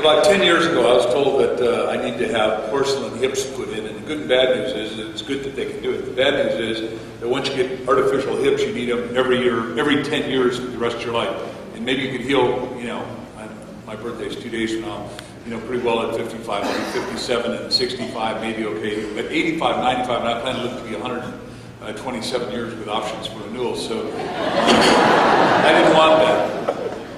About 10 years ago, I was told that I need to have porcelain hips put in, and the good and bad news is that it's good that they can do it. The bad news is that once you get artificial hips, you need them every year, every 10 years for the rest of your life. And maybe you could heal, my birthday's 2 days from now, pretty well at 55, maybe 57 and 65, maybe okay. At 85, 95, and I plan to live to be 127 years with options for renewal, so I didn't want that.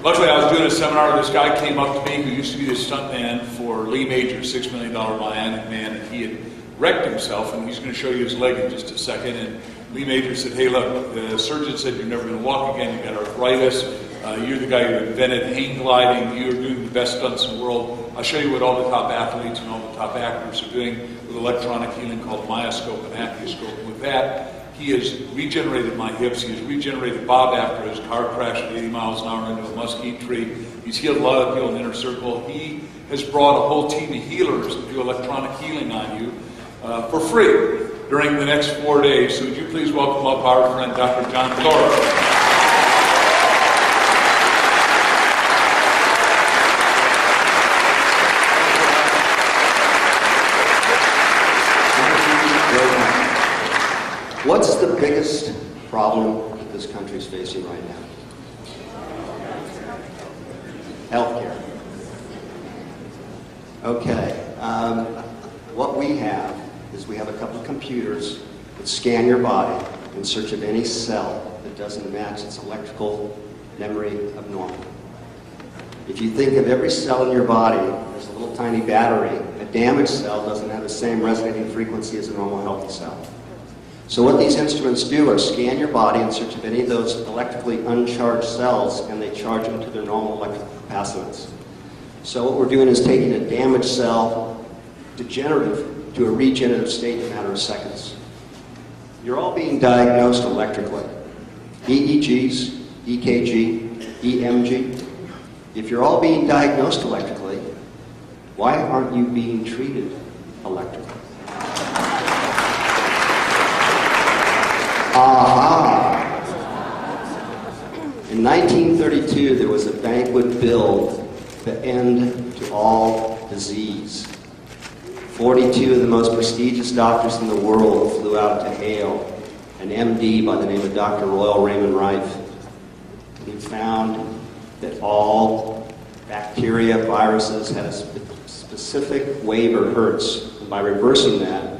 Luckily, I was doing a seminar. This guy came up to me who used to be the stuntman for Lee Major's $6 Million Bionic Man, and he had wrecked himself, and he's going to show you his leg in just a second. And Lee Major said, hey, look, the surgeon said you're never going to walk again. You've got arthritis. You're the guy who invented hang gliding. You're doing the best stunts in the world. I'll show you what all the top athletes and all the top actors are doing with electronic healing called myoscope and acuoscope. And with that, he has regenerated my hips. He has regenerated Bob after his car crash at 80 miles an hour into a mesquite tree. He's healed a lot of people in the inner circle. He has brought a whole team of healers to do electronic healing on you for free during the next 4 days. So would you please welcome up our friend, Dr. John Thorpe. What's the biggest problem that this country is facing right now? Healthcare. Okay. What we have is we have a couple of computers that scan your body in search of any cell that doesn't match its electrical memory of normal. If you think of every cell in your body as a little tiny battery, a damaged cell doesn't have the same resonating frequency as a normal healthy cell. So what these instruments do are scan your body in search of any of those electrically uncharged cells, and they charge them to their normal electrical capacitance. So what we're doing is taking a damaged cell, degenerative, to a regenerative state in a matter of seconds. You're all being diagnosed electrically. EEGs, EKG, EMG. If you're all being diagnosed electrically, why aren't you being treated electrically? Aha! In 1932, there was a banquet billed the end to all disease. 42 of the most prestigious doctors in the world flew out to hail an MD by the name of Dr. Royal Raymond Rife. He found that all bacteria, viruses had a specific wave or hertz. And by reversing that,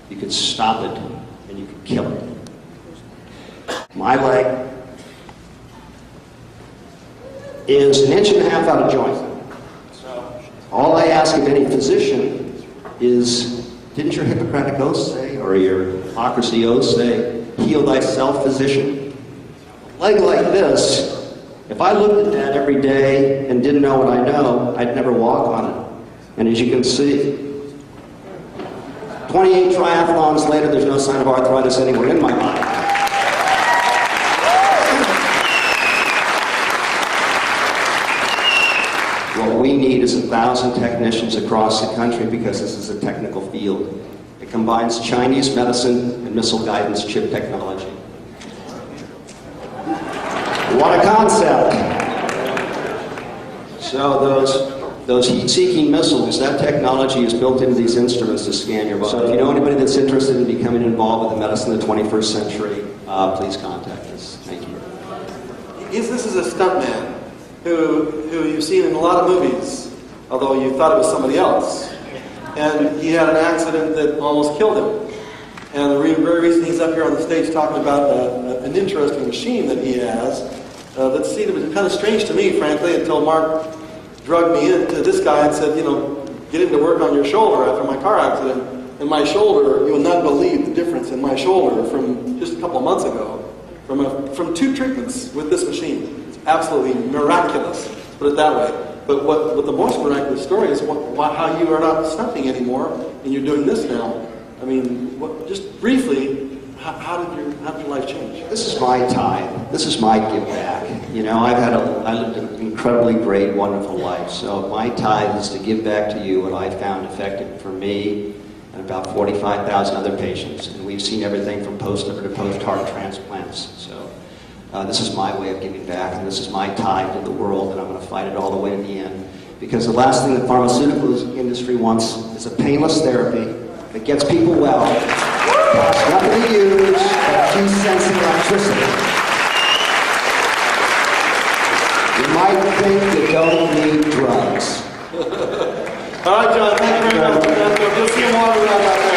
you could stop it and you could kill it. My leg is 1.5 inches out of joint. So all I ask of any physician is, didn't your Hippocratic Oath say, or your Hippocracy Oath say, heal thyself, physician? A leg like this, if I looked at that every day and didn't know what I know, I'd never walk on it. And as you can see, 28 triathlons later, there's no sign of arthritis anywhere in my body. What we need is 1,000 technicians across the country because this is a technical field. It combines Chinese medicine and missile guidance chip technology. What a concept! So those heat-seeking missiles, that technology is built into these instruments to scan your body. So if you know anybody that's interested in becoming involved with the medicine of the 21st century, please contact us. Thank you. This is a stuntman who you've seen in a lot of movies, although you thought it was somebody else. And he had an accident that almost killed him. And very recently he's up here on the stage talking about an interesting machine that he has that seemed kind of strange to me, frankly, until Mark drugged me into this guy and said, get into work on your shoulder after my car accident. And my shoulder, you will not believe the difference in my shoulder from just a couple of months ago, from 2 treatments with this machine. Absolutely miraculous, put it that way. But what the most miraculous story is how you are not stunting anymore and you're doing this now. I mean, just briefly, how did your life change? This is my time. This is my give back. I lived an incredibly great, wonderful life. So my tithe is to give back to you what I found effective for me and about 45,000 other patients. And we've seen everything from post-liver to post-heart transplants. So this is my way of giving back, and this is my tithe to the world, and I'm going to fight it all the way to the end. Because the last thing the pharmaceutical industry wants is a painless therapy that gets people well, costs nothing to use, but a few cents in electricity. You might think you don't need drugs. All right, John, thank you very much. You'll see him all around.